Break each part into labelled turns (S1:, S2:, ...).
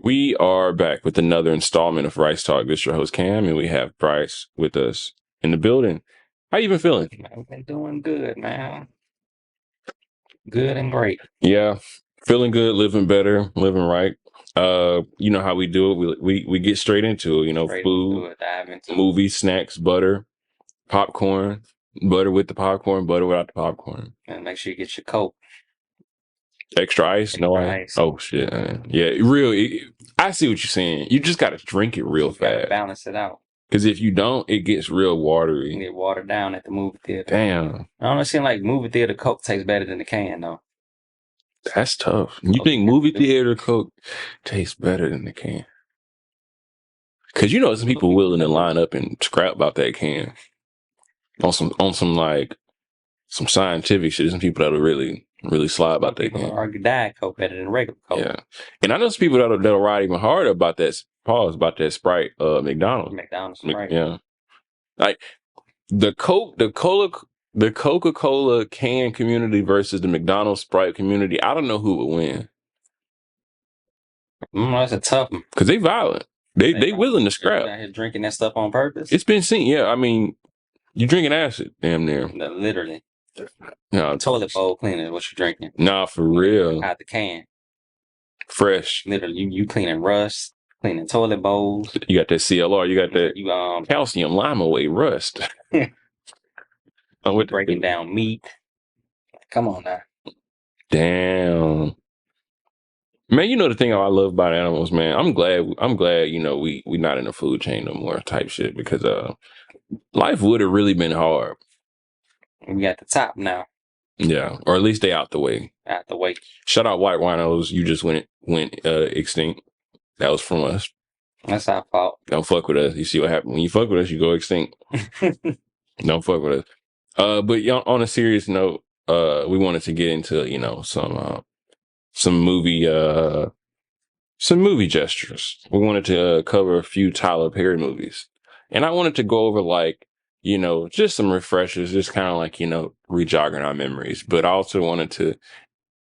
S1: We are back with another installment of Rice Talk. This is your host Cam, and we have Bryce with us in the building. How you been feeling?
S2: I've been doing good, man. Good and great.
S1: Yeah, feeling good, living better, living right. You know how we do it. We get straight into it. You know,
S2: Straight
S1: food,
S2: into it, dive into it.
S1: movies, snacks, butter, popcorn, butter with the popcorn, butter without the popcorn.
S2: And make sure you get your Coke.
S1: Extra ice, no
S2: Extra
S1: ice.
S2: ice.
S1: Oh shit! Man. Yeah, I see what you're saying. You just got to drink it real
S2: You gotta
S1: fast.
S2: balance it out.
S1: Because if you don't, it gets real watery.
S2: You get watered down at the movie theater.
S1: Damn.
S2: I don't know, it seems like movie theater Coke tastes better than the can, though.
S1: That's tough. You think movie theater Coke tastes better than the can? Because you know some people willing to line up and scrap about that can on some like some scientific shit. Some people that'll really slide about that can.
S2: Argue Diet Coke better than regular Coke.
S1: Yeah, and I know some people that'll ride even harder about that. Pause about that Sprite. McDonald's.
S2: McDonald's Sprite.
S1: Yeah, like the Coca-Cola can community versus the McDonald's Sprite community. I don't know who would win.
S2: That's a tough one.
S1: Because they violent. They willing to scrap.
S2: Out here drinking that stuff on purpose.
S1: It's been seen. Yeah, I mean, you drinking acid, damn near.
S2: No, literally.
S1: No,
S2: Toilet bowl cleaner is what you're drinking.
S1: Nah, for real.
S2: Out the can.
S1: Fresh.
S2: Literally, you cleaning rust, cleaning toilet bowls.
S1: You got that CLR. You got that calcium lime away rust.
S2: Breaking down meat. Come on now.
S1: Damn. Man, you know the thing I love about animals, man. I'm glad, you know, we not in the food chain no more type shit because life would have really been hard.
S2: We got the top now.
S1: Yeah, or at least they out the way.
S2: Out the way.
S1: Shout out white winos. You just went extinct. That was from us.
S2: That's our fault.
S1: Don't fuck with us. You see what happened when you fuck with us, you go extinct. Don't fuck with us. But on a serious note, we wanted to get into some movie gestures. We wanted to cover a few Tyler Perry movies, and I wanted to go over just some refreshers, just kind of rejogging our memories. But I also wanted to,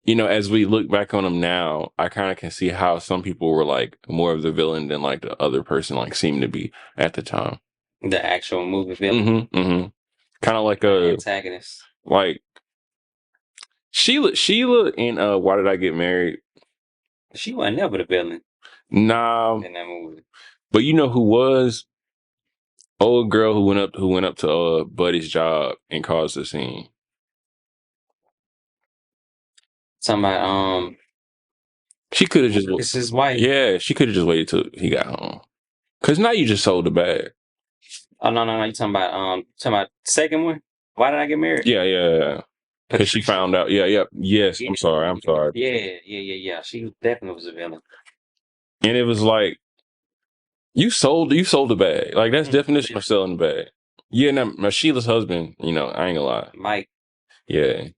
S1: as we look back on them now, I kind of can see how some people were like more of the villain than like the other person seemed to be at the time.
S2: The actual movie villain.
S1: Kind of like a
S2: antagonist.
S1: Like Sheila in Why Did I Get Married?
S2: She wasn't never the villain.
S1: Nah.
S2: In that movie.
S1: But you know who was? Old girl who went up to Buddy's job and caused the scene.
S2: Somebody
S1: she could have just
S2: it's his wife.
S1: Yeah, she could have just waited till he got home. Cause now you just sold the bag.
S2: Oh no, you talking about the second one? Why Did I Get Married?
S1: Yeah. Because she found out. Yes. I'm sorry.
S2: Yeah. She definitely was a villain.
S1: And it was like you sold the bag. Like that's definition of selling the bag. Yeah, now Sheila's husband, I ain't gonna lie.
S2: Mike.
S1: Yeah.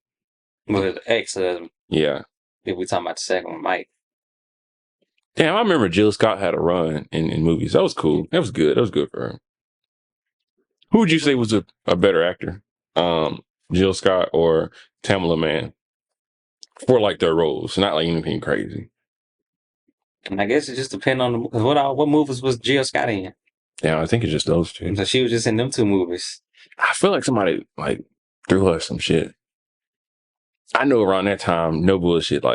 S2: With his ex-husband.
S1: Yeah.
S2: If we talking about the second one, Mike.
S1: Damn, I remember Jill Scott had a run in movies. That was cool. That was good. That was good for her. Who would you say was a better actor? Jill Scott or Tamala Mann? For like their roles, not like anything crazy.
S2: And I guess it just depends on what movies was Jill Scott in?
S1: Yeah, I think it's just those two.
S2: So she was just in them two movies.
S1: I feel like somebody threw her some shit. I know around that time, no bullshit,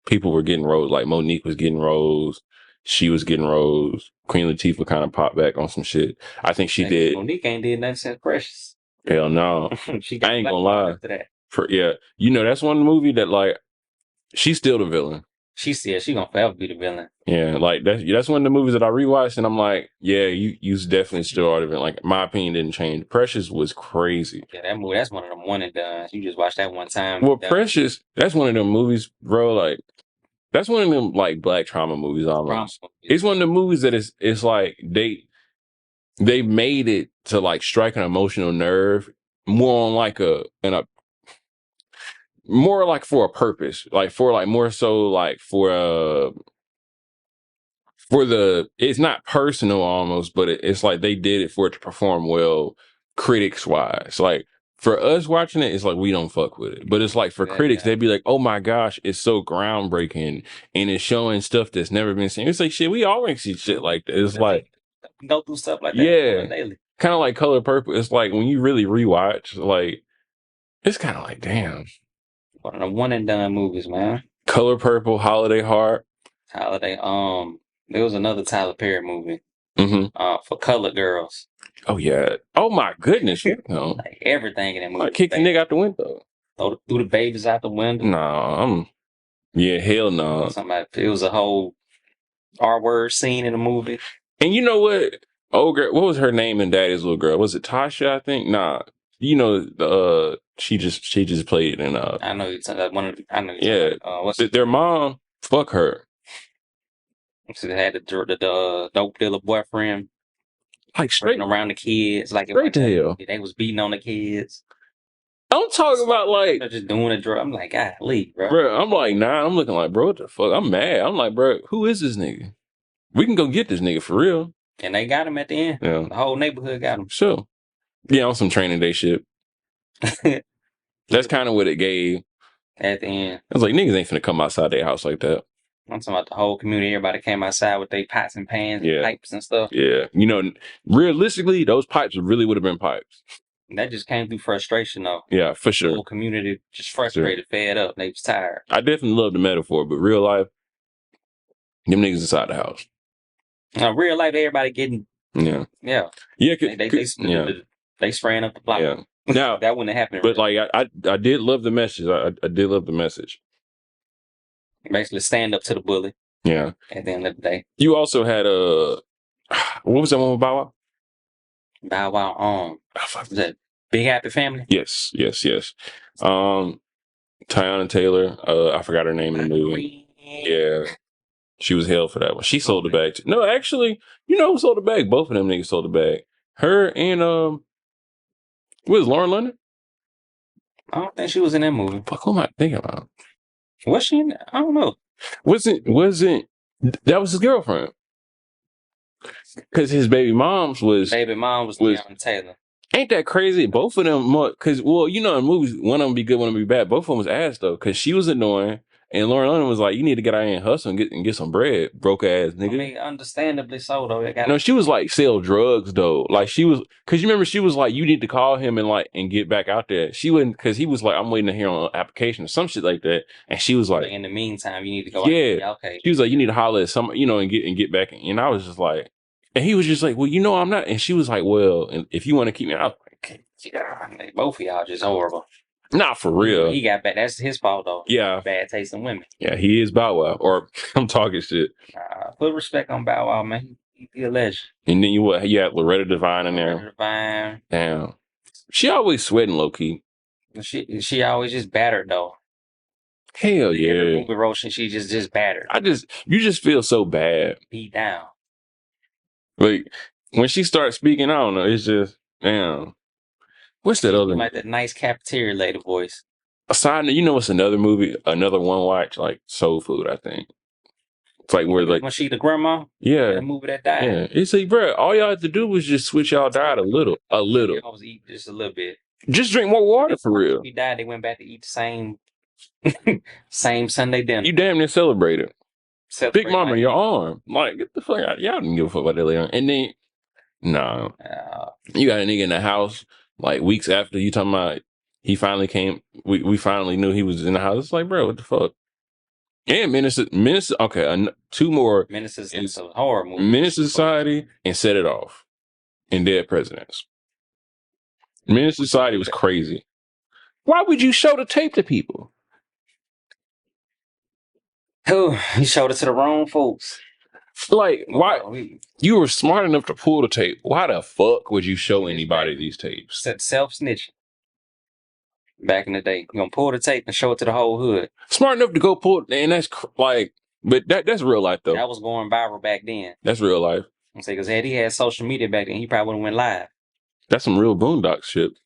S1: people were getting roles. Like Monique was getting roles. She was getting roles. Queen Latifah kind of popped back on some shit. I think she did.
S2: Monique ain't did nothing since Precious.
S1: Hell no. I ain't gonna lie.
S2: After that.
S1: That's one movie that she's still the villain.
S2: She gonna forever be the villain.
S1: Yeah, that's one of the movies that I rewatched and I'm like, yeah, you definitely still are the villain. Like my opinion didn't change. Precious was crazy.
S2: Yeah, that movie, that's one of them one and done. You just watch that one time.
S1: Well, Precious, that's one of them movies, bro, that's one of them black trauma movies almost. It's one of the movies that it's like they made it to strike an emotional nerve more on more for a purpose, more so for the, it's not personal almost, but it's like they did it for it to perform well critics wise. for us watching it, it's like we don't fuck with it. But it's like for critics, they'd be like, "Oh my gosh, it's so groundbreaking and it's showing stuff that's never been seen." It's like shit. We always see shit like that. It's like
S2: go through stuff like that.
S1: yeah,
S2: Daily.
S1: kind of like Color Purple. It's like when you really rewatch, like it's kind of like damn.
S2: One of the one and done movies, man.
S1: Color Purple, Holiday Heart.
S2: Holiday. There was another Tyler Perry movie.
S1: Mm-hmm.
S2: For colored girls.
S1: Oh yeah. Oh my goodness. You know.
S2: Like everything in that movie.
S1: I kicked the nigga out the window.
S2: Threw the babies out the window.
S1: Nah, yeah, hell no.
S2: It was a whole R-word scene in the movie.
S1: And you know what? Oh girl, what was her name in Daddy's Little Girl? Was it Tasha? I think. Nah. You know, she just played in
S2: I know you're talking about one of the, I know
S1: yeah.
S2: what's
S1: their mom? Fuck her.
S2: So they had the dope dealer boyfriend,
S1: like straight
S2: around the kids, like
S1: straight to hell.
S2: They was beating on the kids.
S1: I'm talking about like
S2: they're just doing a drug. I'm like, God, leave, bro.
S1: Bro, I'm like, nah. I'm looking like, bro, what the fuck? I'm mad. I'm like, bro, who is this nigga? We can go get this nigga for real.
S2: And they got him at the end.
S1: Yeah,
S2: the whole neighborhood got him.
S1: Sure. Yeah, on some Training Day shit. That's kind of what it gave.
S2: At the end.
S1: I was like, niggas ain't finna come outside their house like that.
S2: I'm talking about the whole community. Everybody came outside with their pots and pans and pipes and stuff.
S1: Yeah. You know, realistically, those pipes really would have been pipes.
S2: That just came through frustration, though.
S1: Yeah, for sure.
S2: The whole community just frustrated, fed up. They was tired.
S1: I definitely love the metaphor, but real life, them niggas inside the house.
S2: Real life, everybody getting...
S1: Yeah.
S2: Yeah.
S1: Yeah.
S2: They spraying up the block.
S1: Yeah. Now,
S2: that wouldn't have happened.
S1: But like, I did love the message. I did love the message.
S2: Basically, stand up to the bully.
S1: Yeah.
S2: At the end of the day.
S1: You also had what was that one with Bow Wow?
S2: Bow Wow. Was that Big Happy Family?
S1: Yes. Tiana Taylor. I forgot her name in the movie. Yeah. She was held for that one. She sold the bag too. No, actually, you know who sold the bag? Both of them niggas sold the bag. Her and what was Lauren London?
S2: I don't think she was in that movie.
S1: Fuck, who am I thinking about?
S2: Was she in that? I don't know.
S1: Wasn't that was his girlfriend? Because his baby mom was
S2: Tiana Taylor.
S1: Ain't that crazy? Both of them, because well, you know, in movies, one of them be good, one of them be bad. Both of them was ass though, because she was annoying, and Lauren London was like, "You need to get out here and hustle and get some bread, broke ass nigga."
S2: I mean, understandably so though.
S1: No, she was like sell drugs though. Like she was, because you remember she was like, "You need to call him and get back out there." She wouldn't, because he was like, "I'm waiting to hear on an application or some shit like that," and she was like,
S2: "In the meantime, you need to go."
S1: Yeah,
S2: out. Okay.
S1: She was like, "You need to holler at some, and get back." And I was just like, and he was just like, "Well, I'm not." And she was like, "Well, and if you want to keep me," I was like,
S2: yeah, both of y'all just horrible.
S1: Not for real.
S2: He got bad. That's his fault though.
S1: Yeah.
S2: Bad taste in women.
S1: Yeah, he is Bow Wow. Or I'm talking shit.
S2: Put respect on Bow Wow, man. He a legend.
S1: And then you had Loretta Devine in there.
S2: Loretta Devine.
S1: Damn. She always sweating low key.
S2: She always just battered though.
S1: Hell yeah. Every
S2: movie roast, she just battered.
S1: You just feel so bad.
S2: Beat down.
S1: Like when she starts speaking, I don't know. It's just damn. What's that other?
S2: Like that nice cafeteria lady voice.
S1: Aside, what's another movie, another one watch, like Soul Food, I think. It's like where like
S2: when she the grandma.
S1: Yeah.
S2: The movie that died.
S1: Yeah. It's like, bro, all y'all had to do was just switch y'all diet a little.
S2: I was eating just a little bit.
S1: Just drink more water for real.
S2: He died. They went back to eat the same same Sunday dinner.
S1: You damn near celebrated. Big Mama, your arm. Like, get the fuck out. Y'all didn't give a fuck about that later. And then, no. You got a nigga in the house, like, weeks after you talking about he finally came. We finally knew he was in the house. It's like, bro, what the fuck? And Menace, okay, two more.
S2: Menace is a horror movie.
S1: Menace Society and Set It Off. And Dead Presidents. Menace Society was crazy. Why would you show the tape to people?
S2: Oh, he showed it to the wrong folks.
S1: Like, why? You were smart enough to pull the tape. Why the fuck would you show anybody these tapes?
S2: Self-snitching. Back in the day. You're going to pull the tape and show it to the whole hood.
S1: Smart enough to go pull it. And that's like, but that's real life though.
S2: That was going viral back then.
S1: That's real life.
S2: I'm saying, because had he had social media back then, he probably would have went live.
S1: That's some real Boondocks shit.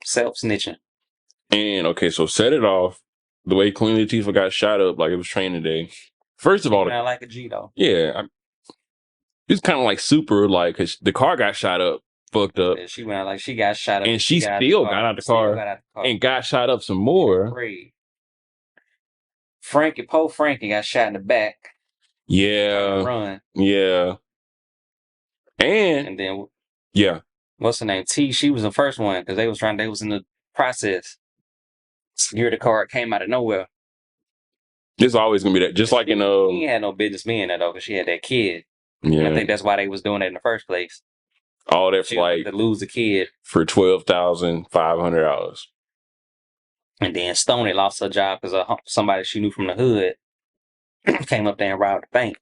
S2: Self-snitching.
S1: And okay, so Set It Off. The way Queen Latifah got shot up like it was Training Day. First of all,
S2: I like a G though.
S1: Yeah, it's kind of like super, like, cause the car got shot up fucked up.
S2: She went out like she got shot up.
S1: And she still got out the car and got shot up some more.
S2: Frankie got shot in the back.
S1: Yeah.
S2: Run.
S1: Yeah. And
S2: then
S1: yeah.
S2: What's her name? T, she was the first one because they was in the process. Security card came out of nowhere.
S1: It's always gonna be that. Just like in
S2: he had no business being there though, because she had that kid.
S1: Yeah.
S2: And I think that's why they was doing it in the first place.
S1: All that flight
S2: to lose the kid
S1: for $12,500.
S2: And then Stoney lost her job because somebody she knew from the hood came up there and robbed the bank.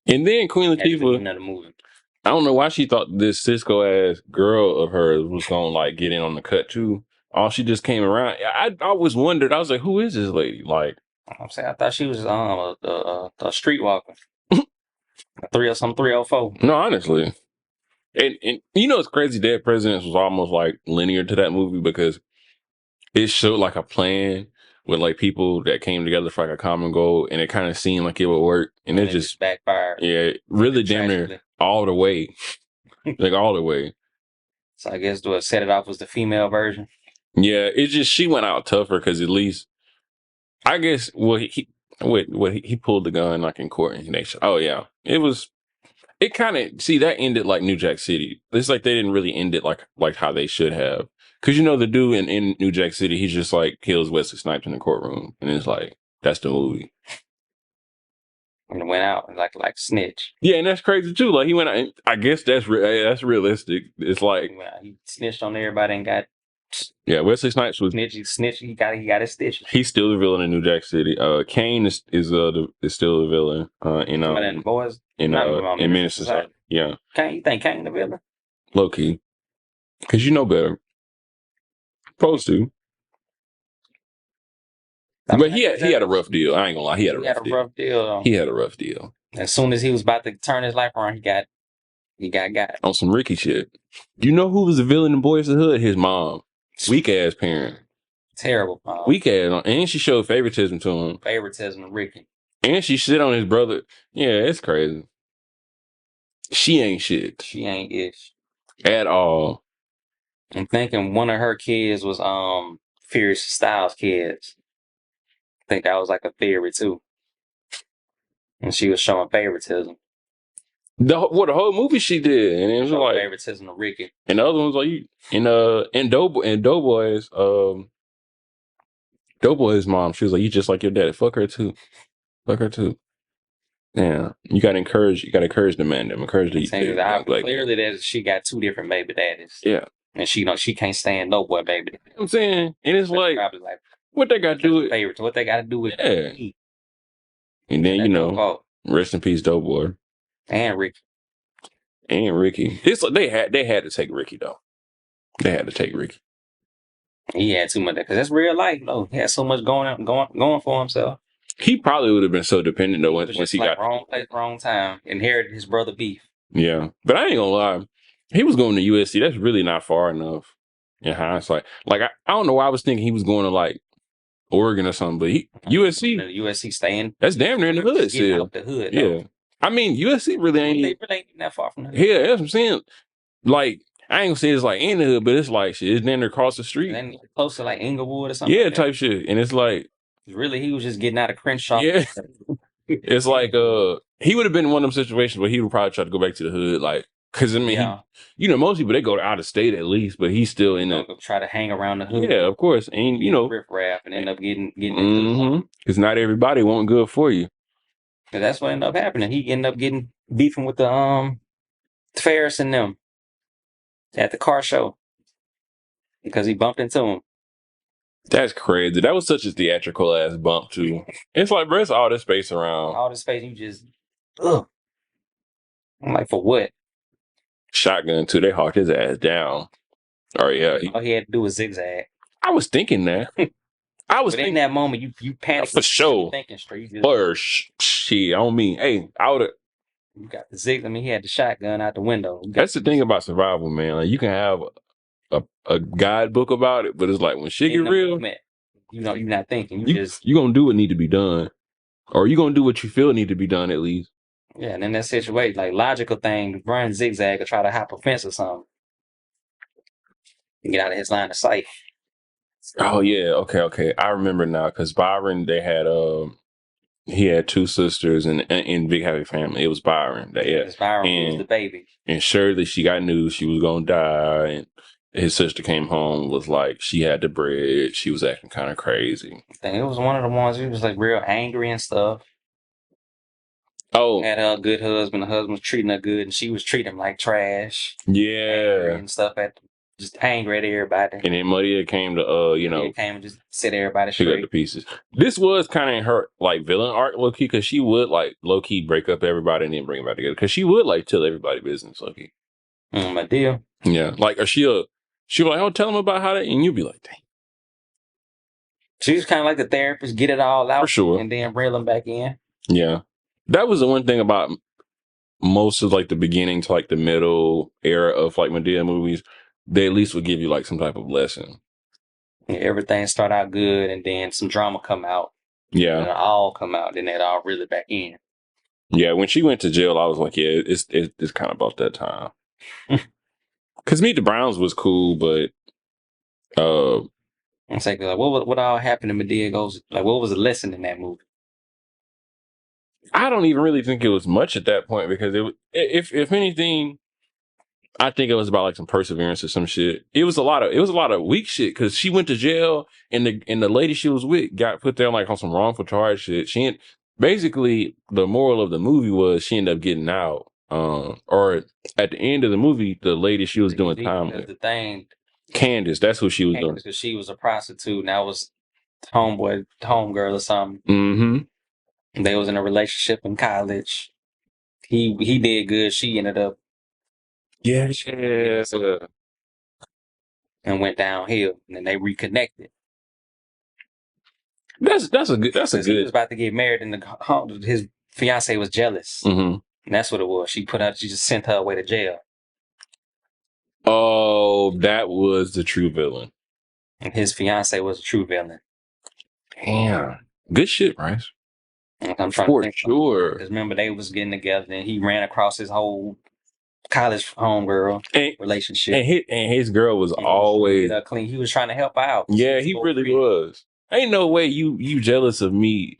S1: And then Queen Latifah, I don't know why she thought this Cisco ass girl of hers was gonna like get in on the cut too. All she just came around. I always wondered. I was like, who is this lady? Like,
S2: I'm saying, I thought she was a streetwalker. Some 304.
S1: No, honestly. And you know it's crazy. Dead Presidents was almost like linear to that movie because it showed like a plan with like people that came together for like a common goal, and it kind of seemed like it would work, and it just
S2: backfired.
S1: Yeah, really damn near all the way, like all the way.
S2: So I guess what set it off was the female version.
S1: Yeah, it just she went out tougher because at least I guess he pulled the gun like in court and they oh yeah, it kind of that ended like New Jack City. It's like they didn't really end it like how they should have. Because, you know, the dude in New Jack City, he just, like, kills Wesley Snipes in the courtroom. And it's like, that's the movie.
S2: And it went out like snitch.
S1: Yeah, and that's crazy, too. Like, he went out, and I guess that's realistic. It's like...
S2: He snitched on everybody and got...
S1: Yeah, Wesley Snipes was...
S2: Snitch, he got his stitches.
S1: He's still the villain in New Jack City. Kane is still the villain in
S2: Boys?
S1: In Menace. Yeah.
S2: You think Kane the villain?
S1: Low key. Because you know better. Supposed to. But he had a rough deal. I ain't gonna lie. He had a rough deal. He had a rough deal.
S2: As soon as he was about to turn his life around, he got
S1: on some Ricky shit. You know who was the villain in Boys of the Hood? His mom. Weak ass parent.
S2: Terrible mom.
S1: Weak ass. And she showed favoritism to him.
S2: Favoritism to Ricky.
S1: And she shit on his brother. Yeah, it's crazy. She ain't shit.
S2: She ain't ish.
S1: At all.
S2: I'm thinking one of her kids was Fierce Styles' kids. I think that was like a theory too. And she was showing favoritism.
S1: The whole movie she did, and it was like
S2: favoritism to Ricky.
S1: And the other ones like in Doughboy's mom, she was like, you just like your daddy. Fuck her too. Yeah, you gotta encourage the man. Encourage the
S2: clearly that she got two different baby daddies.
S1: Yeah,
S2: and she can't stand Doughboy baby.
S1: You know what I'm saying, and it's like what they got to do with
S2: favorites. What they got to do with
S1: me. And then rest in peace, Doughboy
S2: and Ricky.
S1: It's like they had to take Ricky though. They had to take Ricky.
S2: He had too much because that's real life though. He had so much going for himself.
S1: He probably would have been so dependent though once he got
S2: wrong place, wrong time. Inherited his brother beef.
S1: Yeah, but I ain't gonna lie, he was going to USC. That's really not far enough in hindsight. Like I don't know why I was thinking he was going to like Oregon or something, but
S2: USC staying.
S1: That's damn near in the hood.
S2: Still out the hood.
S1: Yeah, though. I mean USC really ain't.
S2: They really ain't that far from the hood.
S1: Yeah, that's what I'm saying. Like I ain't gonna say it's like in the hood, but it's like shit. It's damn near across the street.
S2: And close to like Inglewood or something.
S1: Yeah,
S2: like
S1: type shit. And it's like
S2: really he was just getting out of Crenshaw.
S1: Yeah. It's like he would have been in one of them situations where he would probably try to go back to the hood, like because I mean, most people they go out of state at least, but he's still in
S2: try to hang around the hood.
S1: Yeah, of course, and
S2: riff raff and end up getting
S1: because not everybody want good for you.
S2: Cause that's what ended up happening. He ended up getting beefing with the Ferris and them at the car show because he bumped into him.
S1: That's crazy. That was such a theatrical ass bump too. It's like, bro, it's all this space around.
S2: All this space, you just, ugh. I'm like, for what?
S1: Shotgun too. They hawked his ass down. Oh yeah.
S2: All he had to do was zigzag.
S1: I was thinking that.
S2: But in that moment, you panicked.
S1: For sure.
S2: Thinking straight.
S1: Shit, on me. Hey, I would have.
S2: You got the zig. I mean, he had the shotgun out the window.
S1: That's the thing about survival, man. Like you can have a guidebook about it, but it's like when shit get real,
S2: you're not thinking.
S1: You gonna do what need to be done, or you gonna do what you feel need to be done at least.
S2: Yeah, and in that situation, like logical thing, run zigzag or try to hop a fence or something. and get out of his line of sight.
S1: Oh yeah, okay. I remember now because Byron, they had he had two sisters and big happy family. It was Byron. Yeah,
S2: It's Byron who was the
S1: and
S2: baby.
S1: and surely she got news she was gonna die, and his sister came home was like she had the bread. She was acting kind of crazy.
S2: I think it was one of the ones who was like real angry and stuff.
S1: Oh
S2: Had her a good husband. The husband was treating her good, and she was treating him like trash. Angry
S1: yeah,
S2: and stuff just angry at everybody.
S1: and then Maria came to
S2: Maria came and just set everybody
S1: pick up
S2: straight.
S1: the pieces. This was kind of her like villain arc, low key, because she would like low key break up everybody and then bring them back together. Because she would like tell everybody business, low key.
S2: My deal.
S1: Yeah, like or she was like, "Oh, tell them about how they," and you'd be like, "Dang."
S2: She was kind of like the therapist, get it all out,
S1: For sure.
S2: and then reel them back in.
S1: Yeah, that was the one thing about most of like the beginning to like the middle era of like Medea movies. They at least would give you like some type of lesson.
S2: Yeah, everything start out good, and then some drama come out.
S1: Yeah,
S2: and it all come out, then it all really back in.
S1: yeah. When she went to jail, I was like, yeah, it's kind of about that time. Because Meet the Browns was cool, but
S2: It's like, what all happened to Medea goes, like, what was the lesson in that movie?
S1: I don't even really think it was much at that point because it was, if anything, I think it was about like some perseverance or some shit. It was a lot of weak shit because she went to jail and the lady she was with got put there like on some wrongful charge shit. Basically the moral of the movie was she ended up getting out. Or at the end of the movie, the lady she was doing time with,
S2: The thing,
S1: Candace, that's who she was doing.
S2: because she was a prostitute, and that was homegirl or something.
S1: Mm-hmm.
S2: They was in a relationship in college. He did good. She ended up
S1: Yeah.
S2: and went downhill, and then they reconnected.
S1: That's a good.
S2: He was about to get married, and his fiance was jealous.
S1: Mm-hmm.
S2: And that's what it was. She just sent her away to jail.
S1: Oh, that was the true villain.
S2: And his fiance was a true villain.
S1: Damn. Good shit, Rice.
S2: I'm trying
S1: For
S2: to think.
S1: sure.
S2: Because remember, they was getting together, and he ran across his whole college homegirl relationship.
S1: And his girl was always
S2: clean. He was trying to help out.
S1: Yeah, he really was. Ain't no way you jealous of me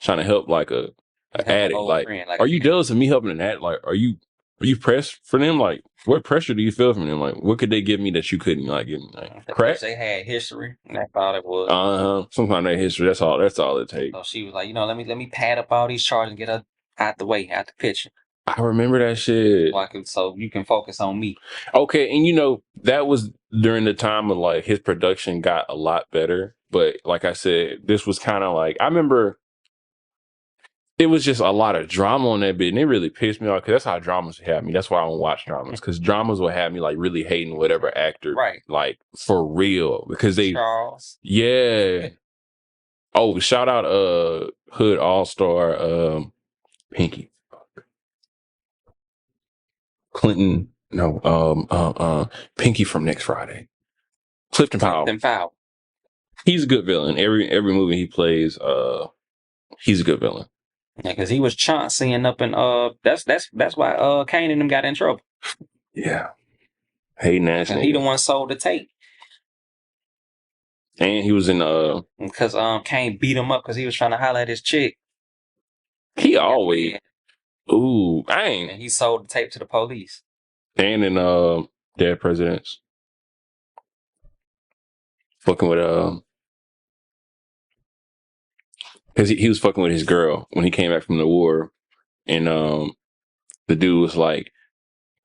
S1: trying to help like a addict. Like, are you jealous of me helping an addict? Like, are you pressed for them? Like, what pressure do you feel from them? Like, what could they give me that you couldn't like give me? Like, crack?
S2: They had history, and that's all it was.
S1: Sometimes that history. That's all it takes.
S2: So she was like, let me pad up all these charges and get her out the way, out the picture.
S1: I remember that shit.
S2: So you can focus on me.
S1: Okay, and that was during the time of like his production got a lot better. But like I said, this was kind of like I remember it was just a lot of drama on that bit, and it really pissed me off because that's how dramas have me. That's why I don't watch dramas because dramas will have me like really hating whatever actor,
S2: right? Like
S1: for real because they
S2: Charles,
S1: yeah. Oh, shout out Hood All Star Pinky. Clinton, no, Pinky from Next Friday. Clifton Powell. He's a good villain. Every movie he plays, he's a good villain.
S2: Yeah, because he was Chaunceying up in that's why Kane and them got in trouble.
S1: Yeah, hating ass.
S2: And he the one sold the tape.
S1: And he was in
S2: because Kane beat him up because he was trying to holler at his chick.
S1: He always ooh, dang.
S2: And he sold the tape to the police.
S1: And in Dead Presidents. Fucking with because he was fucking with his girl when he came back from the war, and the dude was like,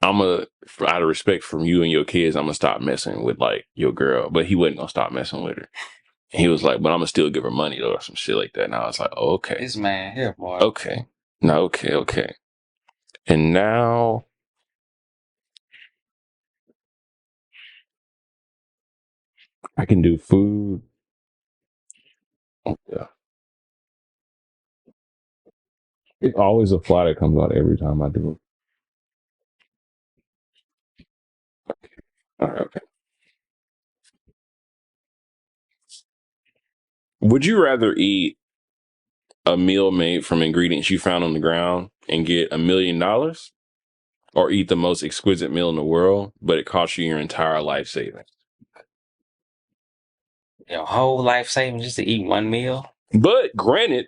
S1: out of respect from you and your kids, I'm gonna stop messing with like your girl, but he wasn't gonna stop messing with her. And he was like, but I'm gonna still give her money though, or some shit like that. And I was like, oh, okay,
S2: this man here, boy.
S1: Okay, no, okay. And now I can do food. Oh, yeah. It's always a fly that comes out every time I do it. All right, okay. Would you rather eat a meal made from ingredients you found on the ground and get $1 million, or eat the most exquisite meal in the world, but it costs you your entire life savings.
S2: Your whole life savings just to eat one meal?
S1: But granted,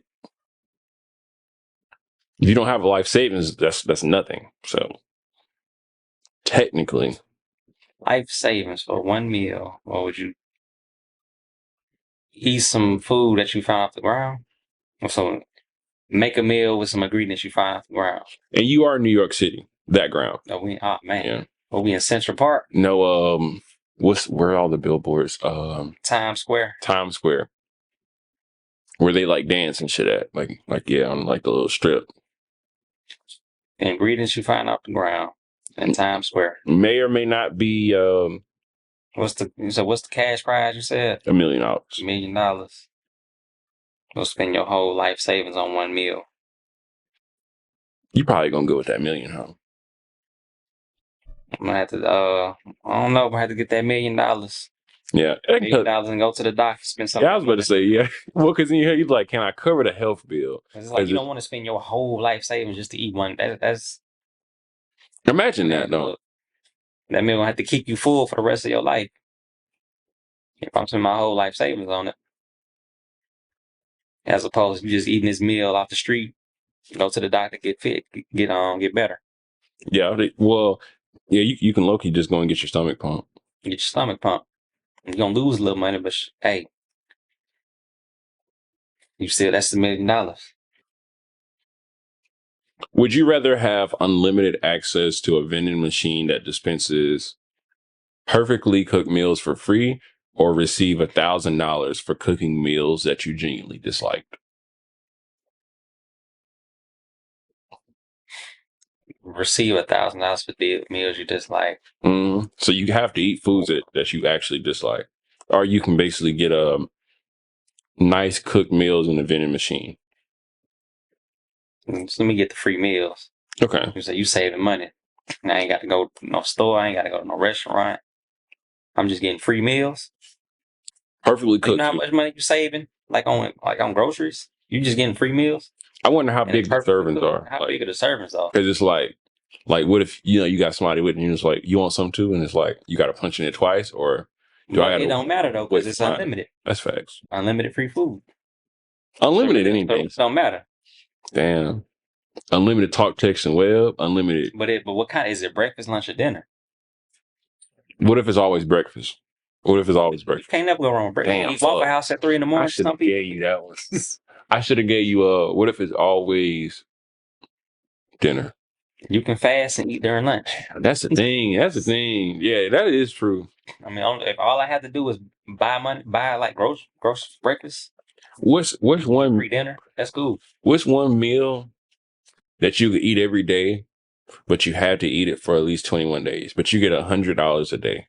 S1: if you don't have a life savings, that's nothing. So technically,
S2: Life savings for one meal. Or would you eat some food that you found off the ground? Or so make a meal with some ingredients you find off the ground.
S1: and you are in New York City, that ground.
S2: Oh man.
S1: Yeah.
S2: Are we in Central Park?
S1: No, where are all the billboards?
S2: Times Square.
S1: Times Square. Where they like dance and shit at. Like yeah, on like the little strip.
S2: The ingredients you find off the ground in Times Square.
S1: May or may not be
S2: What's the cash prize you said?
S1: $1 million.
S2: $1 million. You'll spend your whole life savings on one meal.
S1: You probably gonna go with that million, huh?
S2: I'm gonna have to I don't know, I'm gonna have to get that $1 million.
S1: Yeah.
S2: $1 million and go to the doctor, spend some.
S1: Yeah, I was about to say, yeah. Well, because in your head, you're like, can I cover the health bill?
S2: It's like you don't want to spend your whole life savings just to eat one. That's
S1: imagine that, though.
S2: That meal gonna have to keep you full for the rest of your life. If I'm spending my whole life savings on it, as opposed to just eating this meal off the street, go to the doctor, get fit, get better.
S1: Yeah, well, yeah, you can low-key just go and get your stomach pumped.
S2: Get your stomach pumped. You're gonna lose a little money, but hey, that's $1 million.
S1: Would you rather have unlimited access to a vending machine that dispenses perfectly cooked meals for free, or receive $1,000 for cooking meals that you genuinely disliked?
S2: Receive $1,000 for the meals you dislike.
S1: So you have to eat foods that you actually dislike, or you can basically get nice cooked meals in a vending machine.
S2: So let me get the free meals.
S1: Okay.
S2: You say you saving money. I ain't got to go to no store. I ain't got to go to no restaurant. I'm just getting free meals.
S1: Perfectly cooked.
S2: You know how much money you saving? Like on groceries? You just getting free meals?
S1: I wonder how big the servings are.
S2: How big are the servings are?
S1: Because it's like what if you got somebody with you and it's like, you want something too, and it's like you got to punch in it twice, or
S2: it don't matter though, because it's unlimited.
S1: That's facts.
S2: Unlimited free food.
S1: Unlimited anything.
S2: It don't matter.
S1: Damn. Unlimited talk, text, and web. Unlimited.
S2: But what kind? Is it breakfast, lunch, or dinner?
S1: What if it's always breakfast? What if it's always breakfast?
S2: You can't never go wrong with breakfast.
S1: Damn,
S2: you eat Waffle House at 3 a.m.
S1: I should have gave you that one. I should have gave you what if it's always dinner?
S2: You can fast and eat during lunch.
S1: That's the thing. That's the thing. Yeah, that is true.
S2: I mean, if all I had to do was buy like grocery breakfast.
S1: What's one
S2: free dinner? That's cool.
S1: What's one meal that you could eat every day, but you had to eat it for at least 21 days, but you get $100 a day?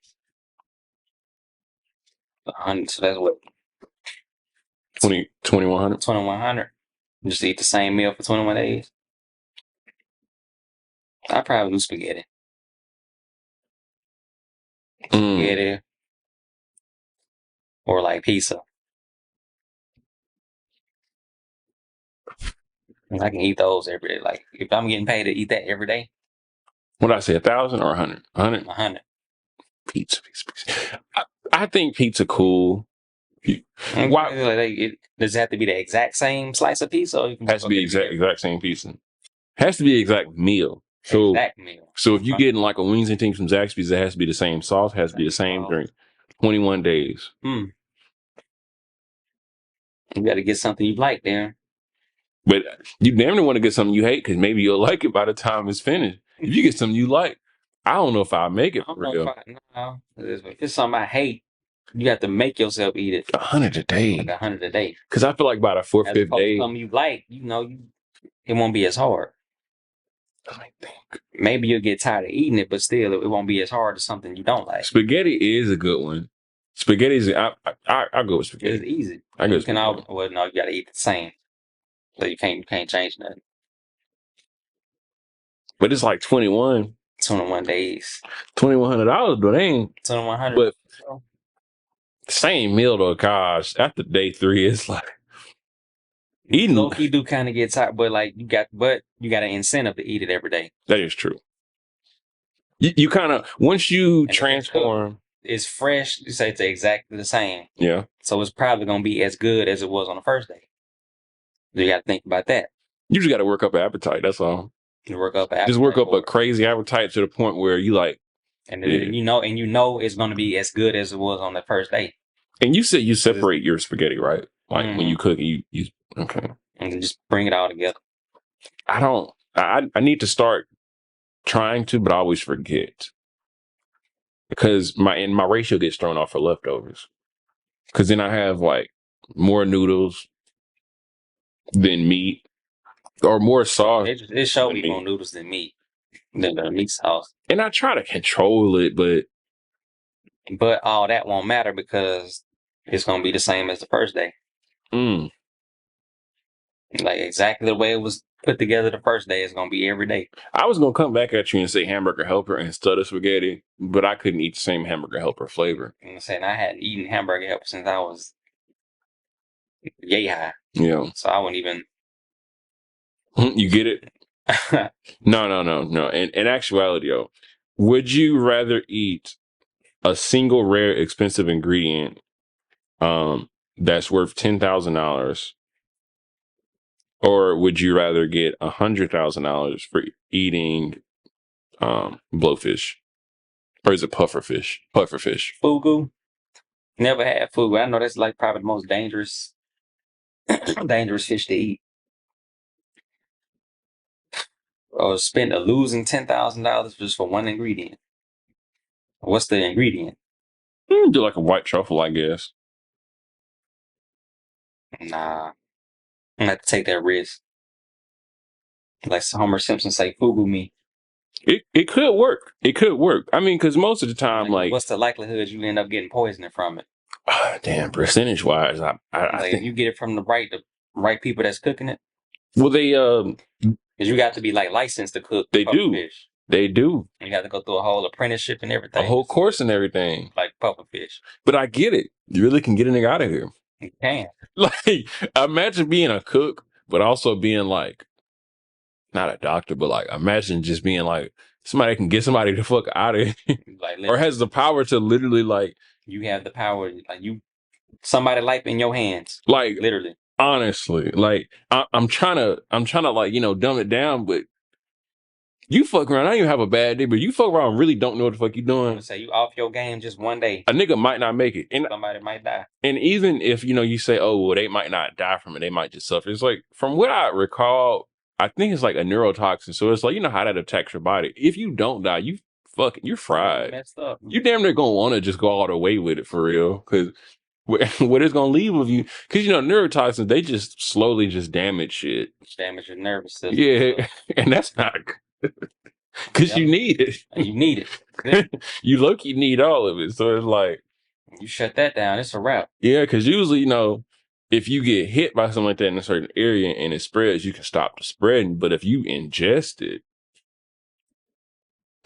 S2: 100. So that's what
S1: 2,100.
S2: 2,100. Just eat the same meal for 21 days. I probably do spaghetti. Spaghetti. Or like pizza. I can eat those every day. Like if I'm getting paid to eat that every day.
S1: What did I say? 1,000 or 100? 100.
S2: 100.
S1: Pizza. I think pizza cool.
S2: Why does it have to be the exact same slice of pizza? Or
S1: has to be exact same pizza. Has to be exact meal. So
S2: exact meal.
S1: So if you're getting like a wings and things from Zaxby's, it has to be the same sauce, has to be the same drink. 21 days.
S2: You got to get something you like there.
S1: But you damn near want to get something you hate, because maybe you'll like it by the time it's finished. If you get something you like, I don't know if I'll make it for real.
S2: If it's something I hate, you have to make yourself eat it.
S1: 100 a day.
S2: Like 100 a day.
S1: Because I feel like by the fourth, fifth day,
S2: something you like, it won't be as hard.
S1: I think
S2: maybe you'll get tired of eating it, but still, it won't be as hard as something you don't like.
S1: Spaghetti is a good one. Spaghetti's I go with spaghetti.
S2: It's easy.
S1: I go.
S2: You can you got to eat the same, so you can't change nothing.
S1: But it's like 21
S2: days.
S1: $2,100, but ain't
S2: 2,100.
S1: But same meal though, gosh. After day 3, it's like eating.
S2: You do kind of get tired, but you got an incentive to eat it every day.
S1: That is true. You kind of once you
S2: And
S1: transform,
S2: it's fresh. You say it's exactly the same.
S1: yeah.
S2: So it's probably gonna be as good as it was on the first day. You got to think about that.
S1: You just got to work up an appetite. That's all.
S2: You work up an
S1: Just work up a
S2: appetite
S1: crazy appetite to the point where you like,
S2: and
S1: yeah.
S2: you know it's gonna be as good as it was on the first day.
S1: And you said you separate your spaghetti, right? Like when you cook, you okay.
S2: And just bring it all together.
S1: I don't. I need to start trying to, but I always forget because my ratio gets thrown off for leftovers. Because then I have like more noodles than meat, or more sauce.
S2: It showed me more noodles than meat than the meat sauce.
S1: And I try to control it,
S2: but all that won't matter because it's gonna be the same as the first day. Like exactly the way it was put together the first day is gonna be every day.
S1: I was gonna come back at you and say hamburger helper instead of spaghetti, but I couldn't eat the same hamburger helper flavor.
S2: I'm saying I hadn't eaten hamburger helper since I was yay high.
S1: Yeah.
S2: So I wouldn't even.
S1: You get it? No. In actuality, yo, would you rather eat a single rare expensive ingredient that's worth $10,000, or would you rather get $100,000 for eating blowfish? Or is it pufferfish? Pufferfish.
S2: Fugu. Never had fugu. I know that's like probably the most dangerous fish to eat. Or losing $10,000 just for one ingredient. What's the ingredient?
S1: Do like a white truffle, I guess.
S2: Nah, I'm gonna have to take that risk. Like Homer Simpson say, "Fugu me."
S1: It could work. It could work. I mean, because most of the time, like,
S2: what's the likelihood you end up getting poisoning from it?
S1: Damn, percentage wise, I think
S2: you get it from the right people that's cooking it.
S1: Well, they
S2: because you got to be like licensed to cook.
S1: They do.
S2: Fish.
S1: They do.
S2: You got to go through a whole apprenticeship and everything.
S1: A whole course and everything.
S2: Like pufferfish.
S1: But I get it. You really can get a nigga out of here.
S2: You can.
S1: Like, imagine being a cook, but also being like, not a doctor, but like, imagine just being like, somebody can get somebody the fuck out of here. Like, or has the power to literally like.
S2: You have the power, like somebody life in your hands.
S1: Like,
S2: literally.
S1: Honestly, like, I'm trying to like, dumb it down, but you fuck around. I don't even have a bad day, but you fuck around and really don't know what the fuck you doing.
S2: Say you off your game just one day.
S1: A nigga might not make it. And
S2: somebody might die.
S1: And even if, you say, oh, well, they might not die from it. They might just suffer. It's like, from what I recall, I think it's like a neurotoxin. So it's like, how that attacks your body. If you don't die, you're fried.
S2: Messed up.
S1: You damn near gonna want to just go all the way with it for real. Because what it's gonna leave with you, because neurotoxins, they just slowly just damage shit.
S2: Damage your nervous system.
S1: Yeah, and that's not good. Because you need it.
S2: You need it.
S1: You low-key need all of it. So it's like,
S2: you shut that down, it's a wrap.
S1: Yeah, because usually, if you get hit by something like that in a certain area and it spreads, you can stop the spreading. But if you ingest it,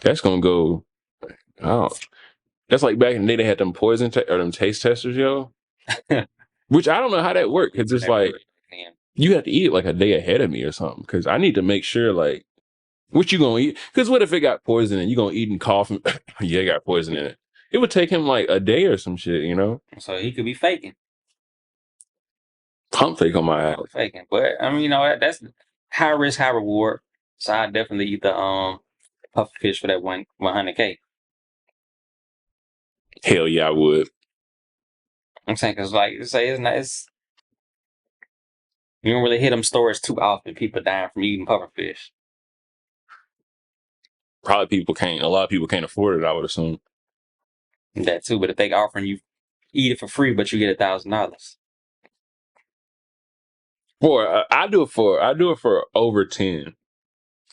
S1: that's gonna go. Oh, that's like back in the day they had them poison or them taste testers, yo. Which I don't know how that worked, because it's like you have to eat it like a day ahead of me or something. Because I need to make sure, like, what you gonna eat? Because what if it got poison and you gonna eat and cough and yeah, it got poison in it. It would take him like a day or some shit,
S2: So he could be faking.
S1: Pump fake on my ass.
S2: Faking, but I mean, that's high risk, high reward. So I definitely eat the puffer fish for that 100K.
S1: Hell yeah, I would.
S2: I'm saying because like it's nice. You don't really hear them stories too often. People dying from eating puffer fish.
S1: Probably a lot of people can't afford it, I would assume.
S2: That too, but if they offering you eat it for free, but you get $1,000.
S1: I do it for over 10.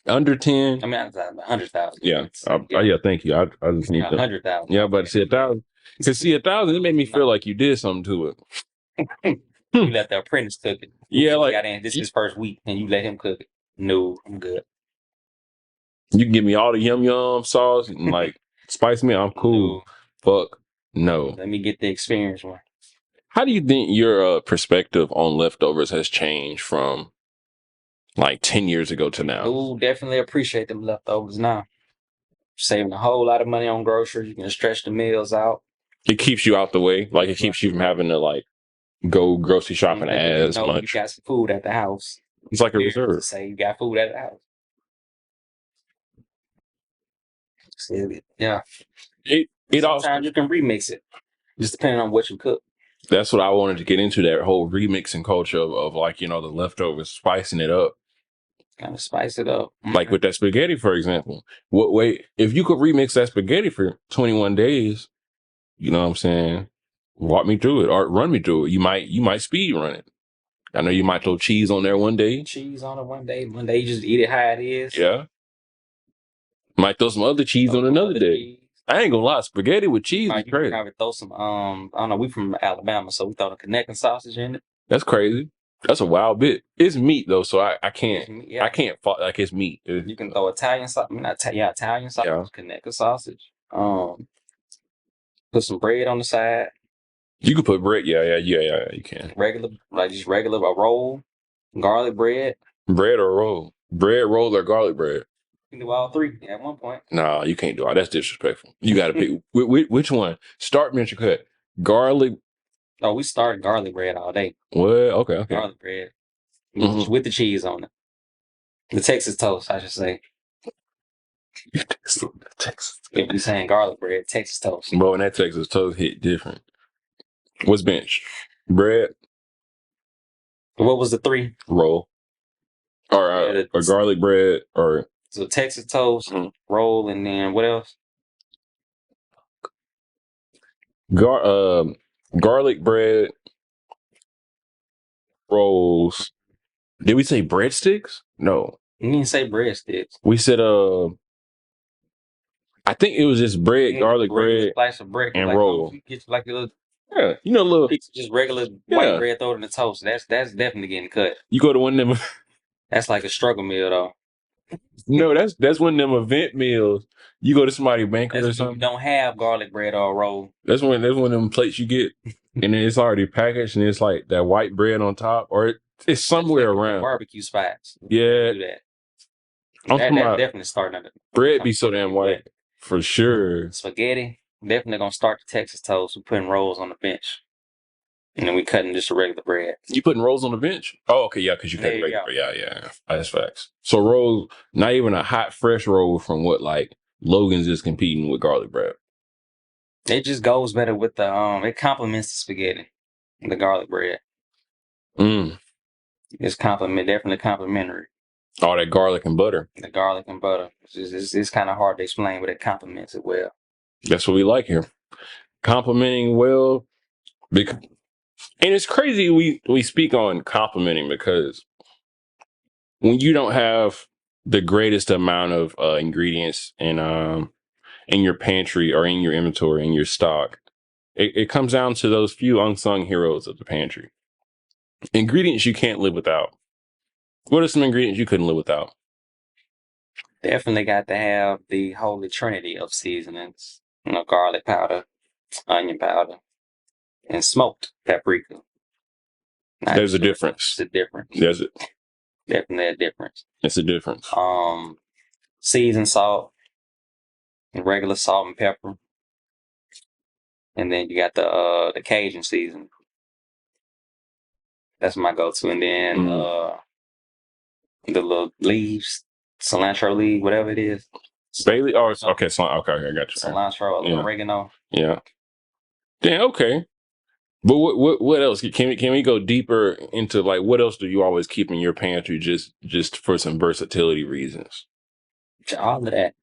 S1: Under 10.
S2: I mean, 100,000.
S1: Yeah. Yeah. Thank you. I just need
S2: 100,000.
S1: Yeah, but see 1,000. Because see 1,000, it made me feel like you did something to it.
S2: You let the apprentice cook it.
S1: Yeah, like
S2: got in, this is his first week, and you let him cook it. No, I'm good.
S1: You can give me all the yum sauce and like spice me. I'm cool. No. Fuck no.
S2: Let me get the experience one.
S1: How do you think your perspective on leftovers has changed from like 10 years ago to now?
S2: Oh, definitely appreciate them leftovers now. saving a whole lot of money on groceries. You can stretch the meals out.
S1: It keeps you out the way. Like it keeps you from having to like go grocery shopping as
S2: You
S1: much.
S2: got some food at the house.
S1: It's like a
S2: Here
S1: reserve.
S2: to say you got food at the house. Yeah.
S1: It
S2: Sometimes
S1: also,
S2: you can remix it, just depending on what you cook.
S1: that's what I wanted to get into, that whole remixing culture of like, the leftovers, spicing it up.
S2: Kind of spice it up.
S1: Like with that spaghetti, for example. Wait, if you could remix that spaghetti for 21 days, you know what I'm saying? Walk me through it or run me through it. You might speed run it. I know you might throw cheese on there one day.
S2: Cheese on it one day. One day you just eat it how it is.
S1: Yeah. Might throw some other cheese on another day. Cheese. I ain't gonna lie, spaghetti with cheese is crazy.
S2: Probably throw some I don't know, we from Alabama, so we throw the connecting sausage in it.
S1: That's crazy. That's a wild bit. It's meat though, so I can't I can't fault, like it's meat.
S2: You can throw Italian sausage. Italian sausage, connecting sausage. Put some bread on the side.
S1: You could put bread. Yeah. You can.
S2: Regular, a roll, garlic bread.
S1: Bread or roll? Bread, roll, or garlic bread?
S2: You can do all three at one point.
S1: No, you can't do all. That's disrespectful. You got to pick which one. Start, mention, cut. Garlic.
S2: Oh, we started garlic bread all day.
S1: What? Okay.
S2: Garlic bread with the cheese on it. The Texas toast, I should say.
S1: Texas.
S2: If you're saying garlic bread, Texas toast.
S1: Bro, and that Texas toast hit different. What's bench? Bread.
S2: What was the three?
S1: Roll. Or garlic bread or.
S2: So Texas toast, roll, and then what else?
S1: Garlic bread, rolls. Did we say breadsticks? No.
S2: We didn't say breadsticks.
S1: We said I think it was just bread, garlic bread,
S2: slice of bread,
S1: and roll.
S2: You get like a little,
S1: little
S2: piece of just regular white bread, throw it in the toast. That's definitely getting cut.
S1: You go to one of them.
S2: That's like a struggle meal though.
S1: No, that's one of them event meals. You go to somebody's banquet or something.
S2: You don't have garlic bread or roll.
S1: That's one of them plates you get, and then it's already packaged, and it's like that white bread on top, or it's somewhere around
S2: barbecue spots.
S1: Yeah,
S2: do that. That's definitely starting to
S1: bread be so damn white for sure.
S2: Spaghetti definitely gonna start the Texas toast. We're putting rolls on the bench, and then we cutting just a regular bread.
S1: You putting rolls on the bench? Oh, okay, yeah, because you cut regular. Yeah. That's facts. So rolls, not even a hot fresh roll from what like Logan's is competing with garlic bread.
S2: It just goes better with the it complements the spaghetti, the garlic bread. It's definitely complimentary.
S1: All that garlic and butter.
S2: The garlic and butter. It's kind of hard to explain, but it complements it well.
S1: That's what we like here. Complimenting well. And it's crazy we speak on complimenting because when you don't have the greatest amount of ingredients in your pantry or in your inventory, in your stock, it comes down to those few unsung heroes of the pantry. Ingredients you can't live without. What are some ingredients you couldn't live without?
S2: Definitely got to have the holy trinity of seasonings. Garlic powder, onion powder, and smoked paprika.
S1: There's a difference.
S2: It's a difference.
S1: There's it.
S2: Definitely a difference.
S1: It's a difference.
S2: Seasoned salt, and regular salt and pepper. And then you got the Cajun season. That's my go-to. And then the little leaves, cilantro leaf, whatever it is.
S1: Bailey? Oh, okay. Okay, I got you.
S2: Cilantro, oregano.
S1: Yeah. Damn, okay. But what else? Can we go deeper into like what else do you always keep in your pantry just for some versatility reasons?
S2: All of that.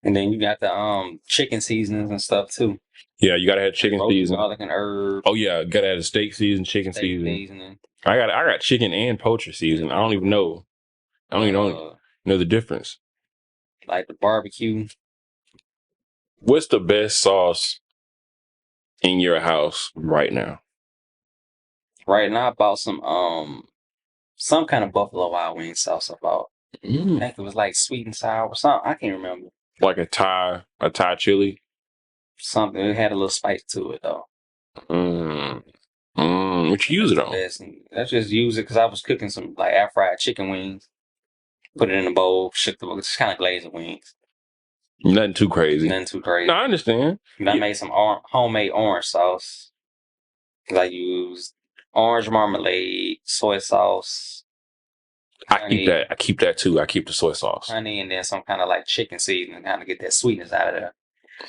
S2: And then you got the chicken seasonings and stuff too.
S1: Yeah, you gotta have chicken seasoning.
S2: Garlic and herb.
S1: Oh yeah, gotta have a steak season, chicken seasoning. I got chicken and poacher season. I don't even know. I don't even know the difference.
S2: Like the barbecue.
S1: What's the best sauce in your house right now?
S2: Right now, I bought some kind of Buffalo Wild Wings sauce. I bought. I think it was like sweet and sour or something. I can't remember.
S1: Like a Thai chili.
S2: Something. It had a little spice to it though.
S1: What you use it on?
S2: I just use it because I was cooking some like air fried chicken wings. Put it in a bowl. Shook the. It's kind of glazed wings.
S1: Nothing too crazy.
S2: Nothing too crazy.
S1: No, I understand.
S2: And I made some homemade orange sauce. I used orange marmalade, soy sauce, honey.
S1: I keep that too. I keep the soy sauce.
S2: Honey, and then some kind of like chicken seasoning, kind of get that sweetness out of there.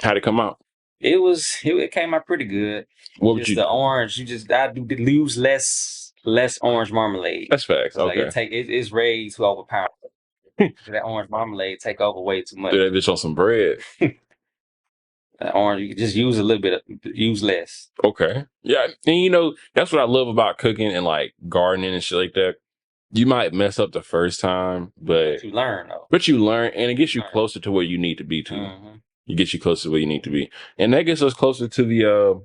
S1: How'd it come out?
S2: It came out pretty good.
S1: What would
S2: just the orange, I do use less orange marmalade.
S1: That's facts.
S2: Like
S1: Okay.
S2: it's ready to overpower. That orange marmalade take over way too much.
S1: Do that bitch on some bread.
S2: That orange, you can just use a little bit, use less.
S1: Okay. Yeah, and you know that's what I love about cooking and like gardening and shit like that. You might mess up the first time, but
S2: you learn though.
S1: But you learn, and it gets you closer to where you need to be to.
S2: Mm-hmm.
S1: It gets you closer to where you need to be, and that gets us closer to the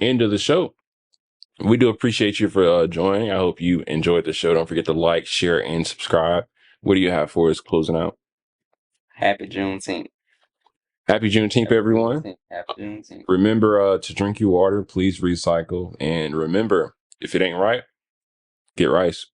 S1: end of the show. We do appreciate you for joining. I hope you enjoyed the show. Don't forget to like, share, and subscribe. What do you have for us closing out?
S2: Happy Juneteenth.
S1: Happy Juneteenth, everyone.
S2: Happy Juneteenth.
S1: Remember to drink your water. Please recycle. And remember, if it ain't right, get rice.